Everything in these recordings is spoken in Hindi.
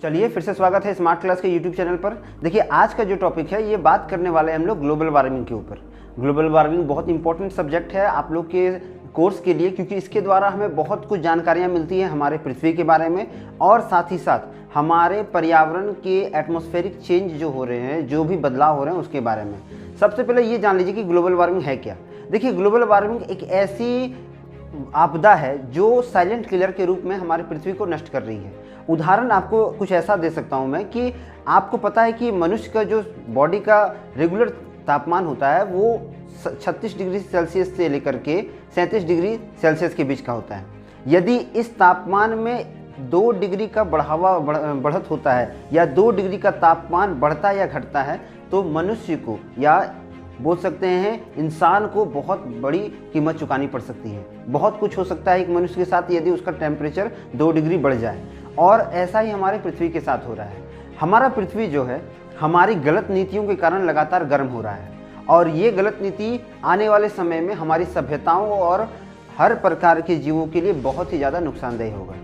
चलिए फिर से स्वागत है स्मार्ट क्लास के यूट्यूब चैनल पर। देखिए आज का जो टॉपिक है ये बात करने वाले हैं हम लोग ग्लोबल वार्मिंग के ऊपर। ग्लोबल वार्मिंग बहुत इंपॉर्टेंट सब्जेक्ट है आप लोग के कोर्स के लिए, क्योंकि इसके द्वारा हमें बहुत कुछ जानकारियाँ मिलती हैं हमारे पृथ्वी के बारे में और साथ ही साथ हमारे पर्यावरण के एटमॉस्फेरिक चेंज जो हो रहे हैं, जो भी बदलाव हो रहे हैं उसके बारे में। सबसे पहले ये जान लीजिए कि ग्लोबल वार्मिंग है क्या। देखिए ग्लोबल वार्मिंग एक ऐसी आपदा है जो साइलेंट किलर के रूप में हमारी पृथ्वी को नष्ट कर रही है। उदाहरण आपको कुछ ऐसा दे सकता हूँ मैं कि आपको पता है कि मनुष्य का जो बॉडी का रेगुलर तापमान होता है वो 36 डिग्री सेल्सियस से लेकर के 37 डिग्री सेल्सियस के बीच का होता है। यदि इस तापमान में 2 डिग्री का बढ़त होता है या 2 डिग्री का तापमान बढ़ता या घटता है तो मनुष्य को या बोल सकते हैं इंसान को बहुत बड़ी कीमत चुकानी पड़ सकती है। बहुत कुछ हो सकता है एक मनुष्य के साथ यदि उसका टेम्परेचर 2 डिग्री बढ़ जाए, और ऐसा ही हमारे पृथ्वी के साथ हो रहा है। हमारा पृथ्वी जो है हमारी गलत नीतियों के कारण लगातार गर्म हो रहा है, और ये गलत नीति आने वाले समय में हमारी सभ्यताओं और हर प्रकार के जीवों के लिए बहुत ही ज़्यादा नुकसानदेह होगा।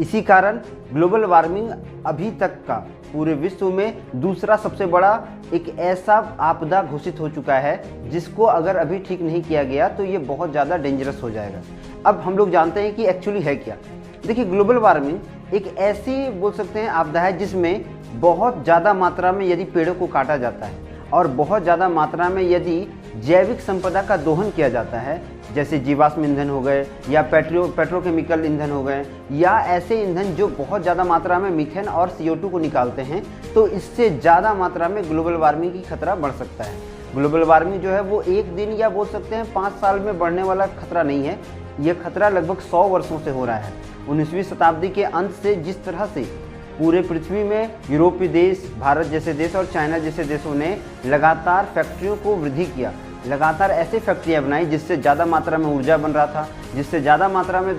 इसी कारण ग्लोबल वार्मिंग अभी तक का पूरे विश्व में दूसरा सबसे बड़ा एक ऐसा आपदा घोषित हो चुका है जिसको अगर अभी ठीक नहीं किया गया तो ये बहुत ज़्यादा डेंजरस हो जाएगा। अब हम लोग जानते हैं कि एक्चुअली है क्या। देखिए ग्लोबल वार्मिंग एक ऐसी बोल सकते हैं आपदा है जिसमें बहुत ज़्यादा मात्रा में यदि पेड़ों को काटा जाता है और बहुत ज़्यादा मात्रा में यदि जैविक संपदा का दोहन किया जाता है, जैसे जीवाश्म ईंधन हो गए या पेट्रोकेमिकल ईंधन हो गए या ऐसे ईंधन जो बहुत ज़्यादा मात्रा में मीथेन और CO2 को निकालते हैं, तो इससे ज़्यादा मात्रा में ग्लोबल वार्मिंग की खतरा बढ़ सकता है। ग्लोबल वार्मिंग जो है वो एक दिन या बोल सकते हैं 5 साल में बढ़ने वाला खतरा नहीं है। यह खतरा लगभग 100 वर्षों से हो रहा है। 19वीं शताब्दी के अंत से जिस तरह से पूरे पृथ्वी में यूरोपीय देश, भारत जैसे देश और चाइना जैसे देशों ने लगातार फैक्ट्रियों को वृद्धि किया, लगातार ऐसे फैक्ट्रियाँ बनाई जिससे ज़्यादा मात्रा में ऊर्जा बन रहा था, जिससे ज़्यादा मात्रा में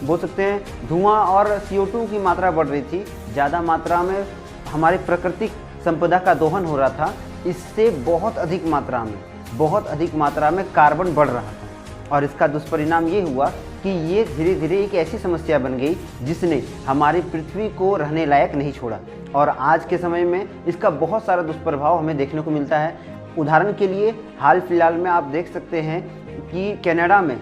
बोल सकते हैं धुआं और CO2 की मात्रा बढ़ रही थी, ज़्यादा मात्रा में हमारे प्राकृतिक संपदा का दोहन हो रहा था। इससे बहुत अधिक मात्रा में कार्बन बढ़ रहा था, और इसका दुष्परिणाम ये हुआ कि ये धीरे धीरे एक ऐसी समस्या बन गई जिसने हमारी पृथ्वी को रहने लायक नहीं छोड़ा, और आज के समय में इसका बहुत सारा दुष्प्रभाव हमें देखने को मिलता है। उदाहरण के लिए हाल फिलहाल में आप देख सकते हैं कि कनाडा में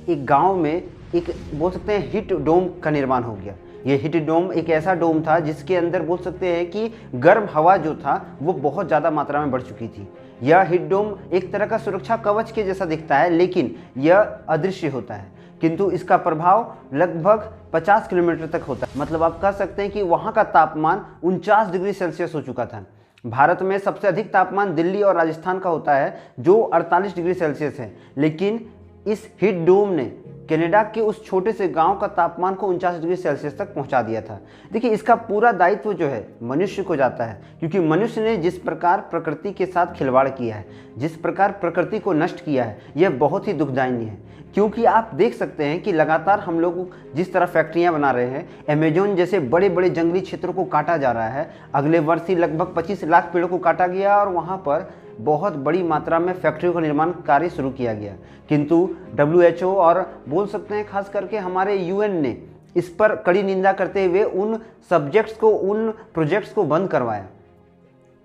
एक गांव में एक बोल सकते हैं हीट डोम का निर्माण हो गया। ये हीट डोम एक ऐसा डोम था जिसके अंदर बोल सकते हैं कि गर्म हवा जो था वो बहुत ज़्यादा मात्रा में बढ़ चुकी थी। यह हीट डोम एक तरह का सुरक्षा कवच के जैसा दिखता है, लेकिन यह अदृश्य होता है, किंतु इसका प्रभाव लगभग 50 किलोमीटर तक होता है। मतलब आप कह सकते हैं कि वहाँ का तापमान 49 डिग्री सेल्सियस हो चुका था। भारत में सबसे अधिक तापमान दिल्ली और राजस्थान का होता है जो 48 डिग्री सेल्सियस है, लेकिन इस हीट डोम ने कनाडा के उस छोटे से गांव का तापमान को 49 डिग्री सेल्सियस तक पहुंचा दिया था। देखिए इसका पूरा दायित्व जो है मनुष्य को जाता है, क्योंकि मनुष्य ने जिस प्रकार प्रकृति के साथ खिलवाड़ किया है, जिस प्रकार प्रकृति को नष्ट किया है, यह बहुत ही दुखदायी है। क्योंकि आप देख सकते हैं कि लगातार हम लोग जिस तरह फैक्ट्रियां बना रहे हैं, अमेजोन जैसे बड़े बड़े जंगली क्षेत्रों को काटा जा रहा है। अगले वर्ष ही लगभग 25 लाख पेड़ों को काटा गया और वहाँ पर बहुत बड़ी मात्रा में फैक्ट्रियों का निर्माण कार्य शुरू किया गया, किंतु WHO और बोल सकते हैं खास करके हमारे UN ने इस पर कड़ी निंदा करते हुए उन प्रोजेक्ट्स को बंद करवाया।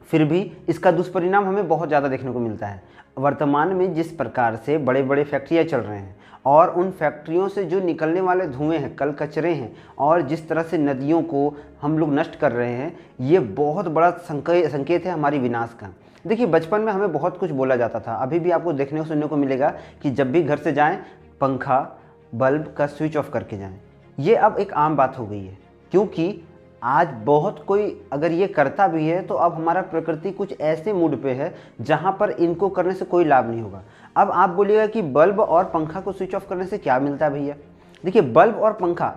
फिर भी इसका दुष्परिणाम हमें बहुत ज़्यादा देखने को मिलता है। वर्तमान में जिस प्रकार से बड़े बड़े फैक्ट्रियाँ चल रहे हैं और उन फैक्ट्रियों से जो निकलने वाले धुएँ हैं, कल कचरे हैं, और जिस तरह से नदियों को हम लोग नष्ट कर रहे हैं, ये बहुत बड़ा संकेत है हमारी विनाश का। देखिए बचपन में हमें बहुत कुछ बोला जाता था, अभी भी आपको देखने को सुनने को मिलेगा कि जब भी घर से जाएं पंखा बल्ब का स्विच ऑफ करके जाएं। ये अब एक आम बात हो गई है, क्योंकि आज बहुत कोई अगर ये करता भी है तो अब हमारा प्रकृति कुछ ऐसे मूड पे है जहाँ पर इनको करने से कोई लाभ नहीं होगा। अब आप बोलिएगा कि बल्ब और पंखा को स्विच ऑफ करने से क्या मिलता है भैया। देखिए बल्ब और पंखा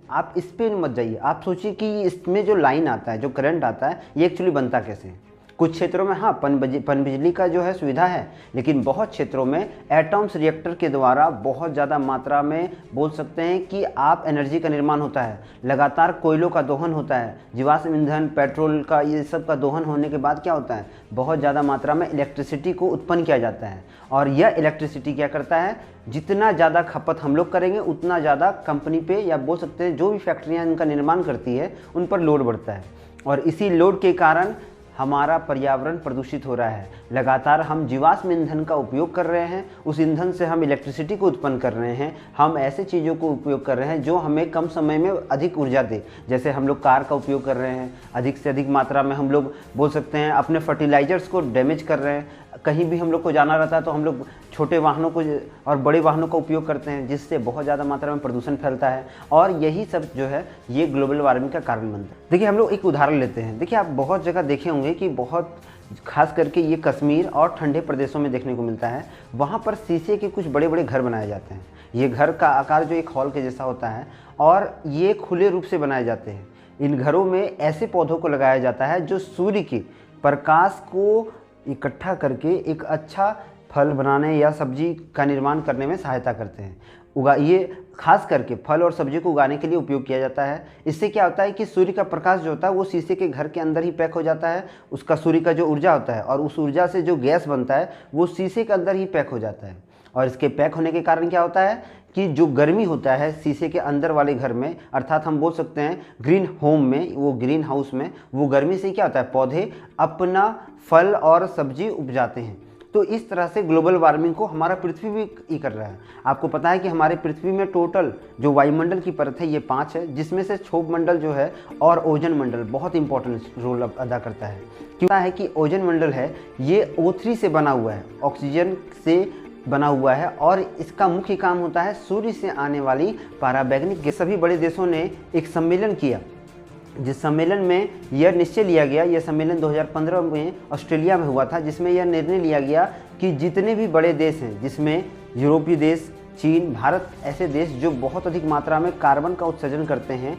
आप इस पर मत जाइए, आप सोचिए कि इसमें जो लाइन आता है, जो करंट आता है, ये एक्चुअली बनता कैसे है। कुछ क्षेत्रों में हाँ पनबिजली का जो है सुविधा है, लेकिन बहुत क्षेत्रों में एटॉम्स रिएक्टर के द्वारा बहुत ज़्यादा मात्रा में बोल सकते हैं कि आप एनर्जी का निर्माण होता है। लगातार कोयलों का दोहन होता है, जीवाश्म ईंधन, पेट्रोल का, ये सब का दोहन होने के बाद क्या होता है, बहुत ज़्यादा मात्रा में इलेक्ट्रिसिटी को उत्पन्न किया जाता है। और यह इलेक्ट्रिसिटी क्या करता है, जितना ज़्यादा खपत हम लोग करेंगे उतना ज़्यादा कंपनी पे, या बोल सकते हैं जो भी फैक्ट्रियाँ इनका निर्माण करती है उन पर लोड बढ़ता है, और इसी लोड के कारण हमारा पर्यावरण प्रदूषित हो रहा है। लगातार हम जीवाश्म ईंधन का उपयोग कर रहे हैं, उस ईंधन से हम इलेक्ट्रिसिटी को उत्पन्न कर रहे हैं, हम ऐसे चीज़ों को उपयोग कर रहे हैं जो हमें कम समय में अधिक ऊर्जा दे। जैसे हम लोग कार का उपयोग कर रहे हैं, अधिक से अधिक मात्रा में हम लोग बोल सकते हैं अपने फर्टिलाइजर्स को डैमेज कर रहे हैं। कहीं भी हम लोग को जाना रहता है तो हम लोग छोटे वाहनों को और बड़े वाहनों का उपयोग करते हैं, जिससे बहुत ज़्यादा मात्रा में प्रदूषण फैलता है, और यही सब जो है ये ग्लोबल वार्मिंग का कारण बनता है। देखिए हम लोग एक उदाहरण लेते हैं। देखिए आप बहुत जगह देखे होंगे कि बहुत खास करके ये कश्मीर और ठंडे प्रदेशों में देखने को मिलता है, वहाँ पर शीशे के कुछ बड़े बड़े घर बनाए जाते हैं। ये घर का आकार जो एक हॉल के जैसा होता है, और ये खुले रूप से बनाए जाते हैं। इन घरों में ऐसे पौधों को लगाया जाता है जो सूर्य के प्रकाश को इकट्ठा करके एक अच्छा फल बनाने या सब्जी का निर्माण करने में सहायता करते हैं। ये खास करके फल और सब्जी को उगाने के लिए उपयोग किया जाता है। इससे क्या होता है कि सूर्य का प्रकाश जो होता है वो शीशे के घर के अंदर ही पैक हो जाता है, उसका सूर्य का जो ऊर्जा होता है और उस ऊर्जा से जो गैस बनता है वो शीशे के अंदर ही पैक हो जाता है। और इसके पैक होने के कारण क्या होता है कि जो गर्मी होता है शीशे के अंदर वाले घर में, अर्थात हम बोल सकते हैं ग्रीन होम में, वो ग्रीन हाउस में, वो गर्मी से क्या होता है, पौधे अपना फल और सब्जी उपजाते हैं। तो इस तरह से ग्लोबल वार्मिंग को हमारा पृथ्वी भी ही कर रहा है। आपको पता है कि हमारे पृथ्वी में टोटल जो वायुमंडल की परत है ये 5 है, जिसमें से क्षोभ मंडल जो है और ओजोन मंडल बहुत इंपॉर्टेंट रोल अदा करता है। क्यों है कि ओजोन मंडल है ये O3 से बना हुआ है, ऑक्सीजन से बना हुआ है, और इसका मुख्य काम होता है सूर्य से आने वाली पराबैंगनी के। सभी बड़े देशों ने एक सम्मेलन किया, जिस सम्मेलन में यह निश्चय लिया गया, यह सम्मेलन 2015 में ऑस्ट्रेलिया में हुआ था, जिसमें यह निर्णय लिया गया कि जितने भी बड़े देश हैं, जिसमें यूरोपीय देश, चीन, भारत, ऐसे देश जो बहुत अधिक मात्रा में कार्बन का उत्सर्जन करते हैं,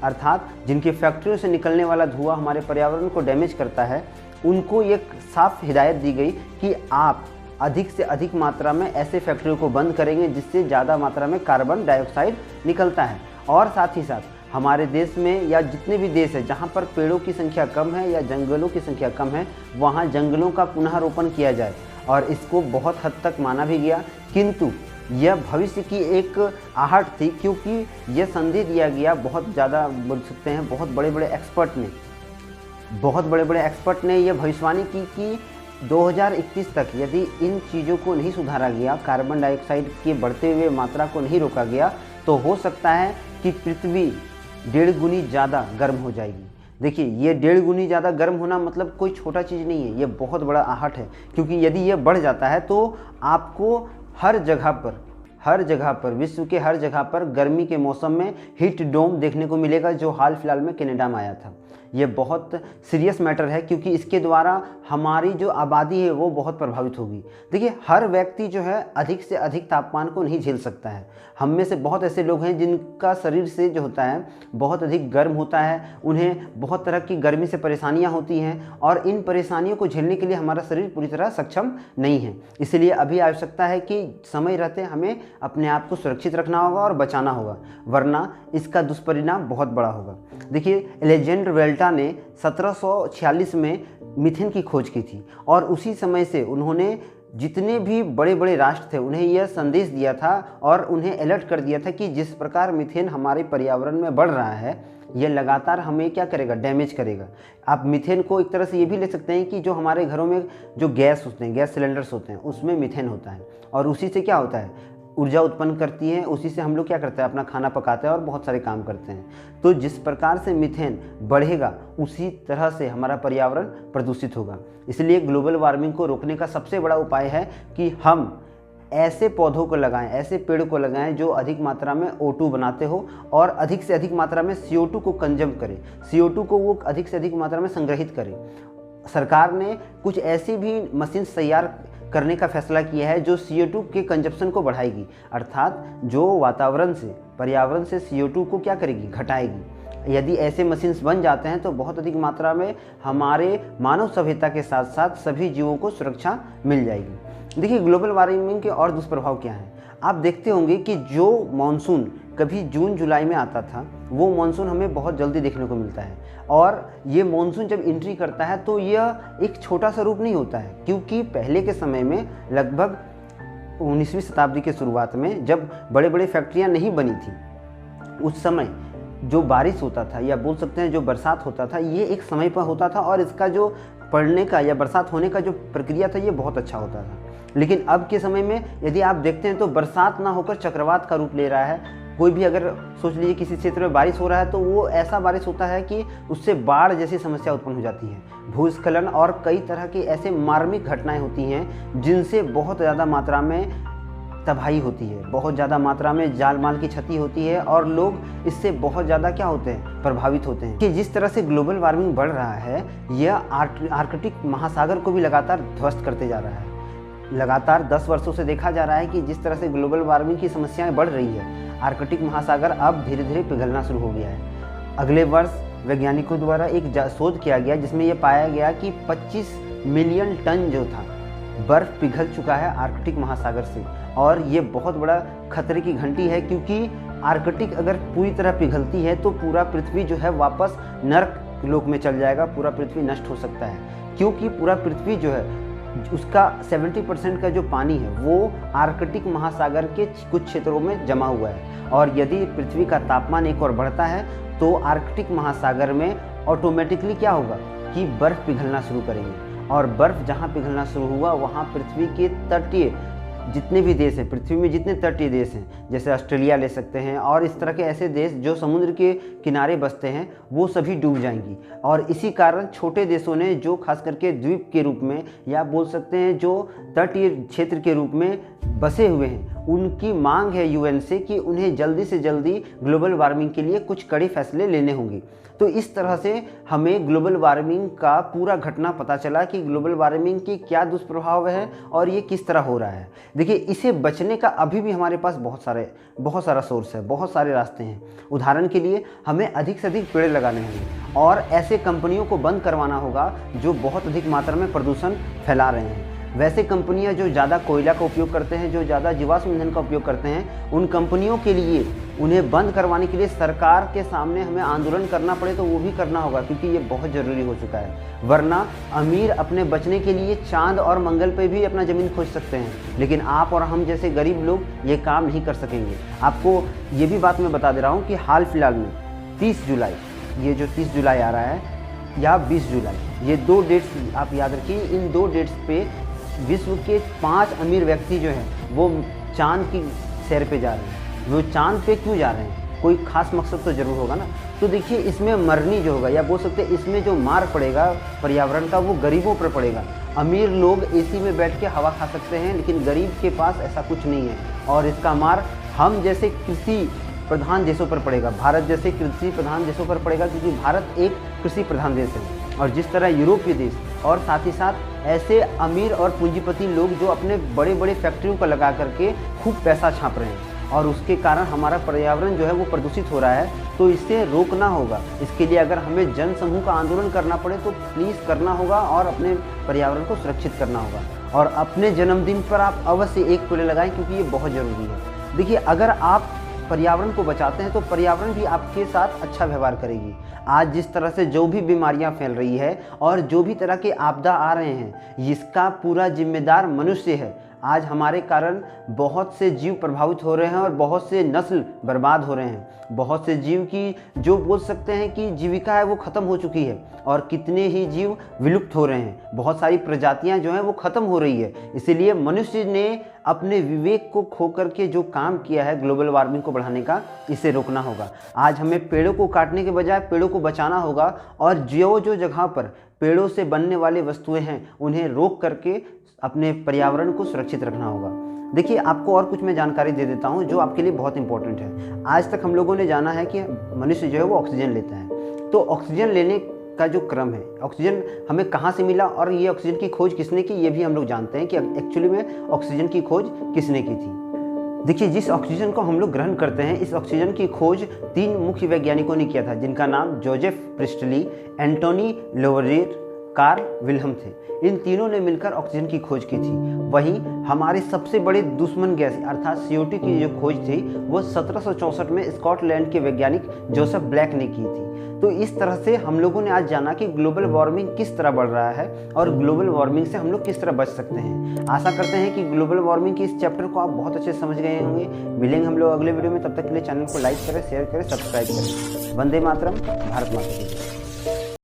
अर्थात जिनकी फैक्ट्रियों से निकलने वाला धुआं हमारे पर्यावरण को डैमेज करता है, उनको एक साफ हिदायत दी गई कि आप अधिक से अधिक मात्रा में ऐसे फैक्ट्रियों को बंद करेंगे जिससे ज़्यादा मात्रा में कार्बन डाइऑक्साइड निकलता है। और साथ ही साथ हमारे देश में या जितने भी देश है जहाँ पर पेड़ों की संख्या कम है या जंगलों की संख्या कम है, वहाँ जंगलों का पुनः रोपण किया जाए। और इसको बहुत हद तक माना भी गया, किंतु यह भविष्य की एक आहट थी, क्योंकि यह संदेह दिया गया बहुत ज़्यादा, बोल सकते हैं बहुत बड़े बड़े एक्सपर्ट ने यह भविष्यवाणी की कि 2021 तक यदि इन चीज़ों को नहीं सुधारा गया, कार्बन डाइऑक्साइड के बढ़ते हुए मात्रा को नहीं रोका गया, तो हो सकता है कि पृथ्वी 1.5 गुनी ज़्यादा गर्म हो जाएगी। देखिए ये 1.5 गुनी ज़्यादा गर्म होना मतलब कोई छोटा चीज़ नहीं है, ये बहुत बड़ा आहट है। क्योंकि यदि ये बढ़ जाता है तो आपको हर जगह पर विश्व के हर जगह पर गर्मी के मौसम में हीट डोम देखने को मिलेगा, जो हाल फिलहाल में कनाडा में आया था। ये बहुत सीरियस मैटर है, क्योंकि इसके द्वारा हमारी जो आबादी है वो बहुत प्रभावित होगी। देखिए हर व्यक्ति जो है अधिक से अधिक तापमान को नहीं झेल सकता है। हम में से बहुत ऐसे लोग हैं जिनका शरीर से जो होता है बहुत अधिक गर्म होता है, उन्हें बहुत तरह की गर्मी से परेशानियां होती हैं, और इन परेशानियों को झेलने के लिए हमारा शरीर पूरी तरह सक्षम नहीं है। इसलिए अभी आवश्यकता है कि समय रहते हमें अपने आप को सुरक्षित रखना होगा और बचाना होगा, वरना इसका दुष्परिणाम बहुत बड़ा होगा। देखिए एलेक्जेंडर वेल्टा ने 1746 में मीथेन की खोज की थी, और उसी समय से उन्होंने जितने भी बड़े बड़े राष्ट्र थे उन्हें यह संदेश दिया था और उन्हें अलर्ट कर दिया था कि जिस प्रकार मीथेन हमारे पर्यावरण में बढ़ रहा है, यह लगातार हमें क्या करेगा, डैमेज करेगा। आप मीथेन को एक तरह से ये भी ले सकते हैं कि जो हमारे घरों में जो गैस होते हैं, गैस सिलेंडर्स होते हैं, उसमें मीथेन होता है, और उसी से क्या होता है, ऊर्जा उत्पन्न करती है, उसी से हम लोग क्या करते हैं, अपना खाना पकाते हैं और बहुत सारे काम करते हैं। तो जिस प्रकार से मीथेन बढ़ेगा उसी तरह से हमारा पर्यावरण प्रदूषित होगा। इसलिए ग्लोबल वार्मिंग को रोकने का सबसे बड़ा उपाय है कि हम ऐसे पौधों को लगाएं, ऐसे पेड़ को लगाएं जो अधिक मात्रा में O2 बनाते हो, और अधिक से अधिक मात्रा में CO2 को कंजम करें, CO2 को वो अधिक से अधिक मात्रा में संग्रहित करें। सरकार ने कुछ ऐसी भी मशीन तैयार करने का फैसला किया है जो CO2 के कंजप्शन को बढ़ाएगी, अर्थात जो वातावरण से, पर्यावरण से CO2 को क्या करेगी, घटाएगी। यदि ऐसे मशीन्स बन जाते हैं तो बहुत अधिक मात्रा में हमारे मानव सभ्यता के साथ साथ सभी जीवों को सुरक्षा मिल जाएगी। देखिए ग्लोबल वार्मिंग के और दुष्प्रभाव क्या हैं। आप देखते होंगे कि जो मानसून कभी जून जुलाई में आता था वो मानसून हमें बहुत जल्दी देखने को मिलता है, और ये मानसून जब एंट्री करता है तो यह एक छोटा सा रूप नहीं होता है, क्योंकि पहले के समय में लगभग 19वीं शताब्दी के शुरुआत में जब बड़े बड़े फैक्ट्रियां नहीं बनी थी, उस समय जो बारिश होता था या बोल सकते हैं जो बरसात होता था ये एक समय पर होता था, और इसका जो पड़ने का या बरसात होने का जो प्रक्रिया था ये बहुत अच्छा होता था। लेकिन अब के समय में यदि आप देखते हैं तो बरसात ना होकर चक्रवात का रूप ले रहा है। कोई भी अगर सोच लीजिए किसी क्षेत्र में बारिश हो रहा है तो वो ऐसा बारिश होता है कि उससे बाढ़ जैसी समस्या उत्पन्न हो जाती है, भूस्खलन और कई तरह की ऐसे मार्मिक घटनाएं होती हैं जिनसे बहुत ज़्यादा मात्रा में तबाही होती है, बहुत ज़्यादा मात्रा में जान माल की क्षति होती है, और लोग इससे बहुत ज़्यादा क्या होते हैं, प्रभावित होते हैं। कि जिस तरह से ग्लोबल वार्मिंग बढ़ रहा है यह आर्कटिक महासागर को भी लगातार ध्वस्त करते जा रहा है। लगातार 10 वर्षों से देखा जा रहा है कि जिस तरह से ग्लोबल वार्मिंग की समस्याएं बढ़ रही है, आर्कटिक महासागर अब धीरे धीरे पिघलना शुरू हो गया है। अगले वर्ष वैज्ञानिकों द्वारा एक शोध किया गया जिसमें यह पाया गया कि 25 मिलियन टन जो था बर्फ़ पिघल चुका है आर्कटिक महासागर से, और ये बहुत बड़ा खतरे की घंटी है, क्योंकि आर्कटिक अगर पूरी तरह पिघलती है तो पूरा पृथ्वी जो है वापस नर्क लोक में चल जाएगा, पूरा पृथ्वी नष्ट हो सकता है, क्योंकि पूरा पृथ्वी जो है उसका 70% का जो पानी है वो आर्कटिक महासागर के कुछ क्षेत्रों में जमा हुआ है, और यदि पृथ्वी का तापमान एक और बढ़ता है तो आर्कटिक महासागर में ऑटोमेटिकली क्या होगा कि बर्फ़ पिघलना शुरू करेंगे, और बर्फ़ जहाँ पिघलना शुरू हुआ वहाँ पृथ्वी के तटीय जितने भी देश हैं, पृथ्वी में जितने तटीय देश हैं, जैसे ऑस्ट्रेलिया ले सकते हैं और इस तरह के ऐसे देश जो समुद्र के किनारे बसते हैं, वो सभी डूब जाएंगी। और इसी कारण छोटे देशों ने जो खास करके द्वीप के रूप में या बोल सकते हैं जो तटीय क्षेत्र के रूप में बसे हुए हैं, उनकी मांग है यूएन से कि उन्हें जल्दी से जल्दी ग्लोबल वार्मिंग के लिए कुछ कड़े फैसले लेने होंगे। तो इस तरह से हमें ग्लोबल वार्मिंग का पूरा घटना पता चला कि ग्लोबल वार्मिंग की क्या दुष्प्रभाव है और ये किस तरह हो रहा है। देखिए इसे बचने का अभी भी हमारे पास बहुत सारा सोर्स है, बहुत सारे रास्ते हैं। उदाहरण के लिए हमें अधिक से अधिक पेड़ लगाने होंगे और ऐसे कंपनियों को बंद करवाना होगा जो बहुत अधिक मात्रा में प्रदूषण फैला रहे हैं। वैसे कंपनियां जो ज़्यादा कोयला का उपयोग करते हैं, जो ज़्यादा जीवाश्म ईंधन का उपयोग करते हैं, उन कंपनियों के लिए उन्हें बंद करवाने के लिए सरकार के सामने हमें आंदोलन करना पड़े तो वो भी करना होगा, क्योंकि ये बहुत ज़रूरी हो चुका है। वरना अमीर अपने बचने के लिए चांद और मंगल पे भी अपना ज़मीन खोज सकते हैं, लेकिन आप और हम जैसे गरीब लोग ये काम नहीं कर सकेंगे। आपको ये भी बात मैं बता दे रहा हूँ कि हाल फिलहाल में 30 जुलाई, ये जो 30 जुलाई आ रहा है या 20 जुलाई, ये 2 डेट्स आप याद रखिए। इन 2 डेट्स पे विश्व के 5 अमीर व्यक्ति जो हैं वो चांद की सैर पे जा रहे हैं। वो चांद पे क्यों जा रहे हैं? कोई खास मकसद तो ज़रूर होगा ना। तो देखिए इसमें मरनी जो होगा या बोल सकते हैं इसमें जो मार पड़ेगा पर्यावरण का, वो गरीबों पर पड़ेगा। अमीर लोग एसी में बैठ के हवा खा सकते हैं, लेकिन गरीब के पास ऐसा कुछ नहीं है, और इसका मार हम जैसे कृषि प्रधान देशों पर पड़ेगा, भारत जैसे कृषि प्रधान देशों पर पड़ेगा, क्योंकि भारत एक कृषि प्रधान देश है। और जिस तरह यूरोपीय देश और साथ ही साथ ऐसे अमीर और पूंजीपति लोग जो अपने बड़े बड़े फैक्ट्रियों को लगा करके खूब पैसा छाप रहे हैं, और उसके कारण हमारा पर्यावरण जो है वो प्रदूषित हो रहा है। तो इसे रोकना होगा। इसके लिए अगर हमें जन समूह का आंदोलन करना पड़े तो प्लीज़ करना होगा और अपने पर्यावरण को सुरक्षित करना होगा। और अपने जन्मदिन पर आप अवश्य एक पेड़ लगाएं, क्योंकि ये बहुत ज़रूरी है। देखिए अगर आप पर्यावरण को बचाते हैं तो पर्यावरण भी आपके साथ अच्छा व्यवहार करेगी। आज जिस तरह से जो भी बीमारियां फैल रही है और जो भी तरह के आपदा आ रहे हैं, इसका पूरा जिम्मेदार मनुष्य है। आज हमारे कारण बहुत से जीव प्रभावित हो रहे हैं और बहुत से नस्ल बर्बाद हो रहे हैं। बहुत से जीव की जो बोल सकते हैं कि जीविका है वो ख़त्म हो चुकी है, और कितने ही जीव विलुप्त हो रहे हैं। बहुत सारी प्रजातियां जो हैं वो ख़त्म हो रही है। इसीलिए मनुष्य ने अपने विवेक को खो करके जो काम किया है ग्लोबल वार्मिंग को बढ़ाने का, इसे रोकना होगा। आज हमें पेड़ों को काटने के बजाय पेड़ों को बचाना होगा, और जो जगह पर पेड़ों से बनने वाली वस्तुएं हैं उन्हें रोक करके अपने पर्यावरण को सुरक्षित रखना होगा। देखिए आपको और कुछ मैं जानकारी दे देता हूँ जो आपके लिए बहुत इंपॉर्टेंट है। आज तक हम लोगों ने जाना है कि मनुष्य जो है वो ऑक्सीजन लेता है। तो ऑक्सीजन लेने का जो क्रम है, ऑक्सीजन हमें कहाँ से मिला और ये ऑक्सीजन की खोज किसने की, ये भी हम लोग जानते हैं कि एक्चुअली में ऑक्सीजन की खोज किसने की थी। देखिए, जिस ऑक्सीजन को हम लोग ग्रहण करते हैं, इस ऑक्सीजन की खोज 3 मुख्य वैज्ञानिकों ने किया था, जिनका नाम जोसेफ प्रिस्टली, एंटोनी लेवरियर, कार्ल विल्हम थे। इन तीनों ने मिलकर ऑक्सीजन की खोज की थी। वहीं हमारे सबसे बड़े दुश्मन गैस अर्थात CO2 की जो खोज थी वो 1764 में स्कॉटलैंड के वैज्ञानिक जोसेफ ब्लैक ने की थी। तो इस तरह से हम लोगों ने आज जाना कि ग्लोबल वार्मिंग किस तरह बढ़ रहा है और ग्लोबल वार्मिंग से हम लोग किस तरह बच सकते हैं। आशा करते हैं कि ग्लोबल वार्मिंग के इस चैप्टर को आप बहुत अच्छे समझ गए होंगे। मिलेंगे हम लोग अगले वीडियो में, तब तक के लिए चैनल को लाइक करें, शेयर करें, सब्सक्राइब करें। वंदे मातरम, भारत माता की जय।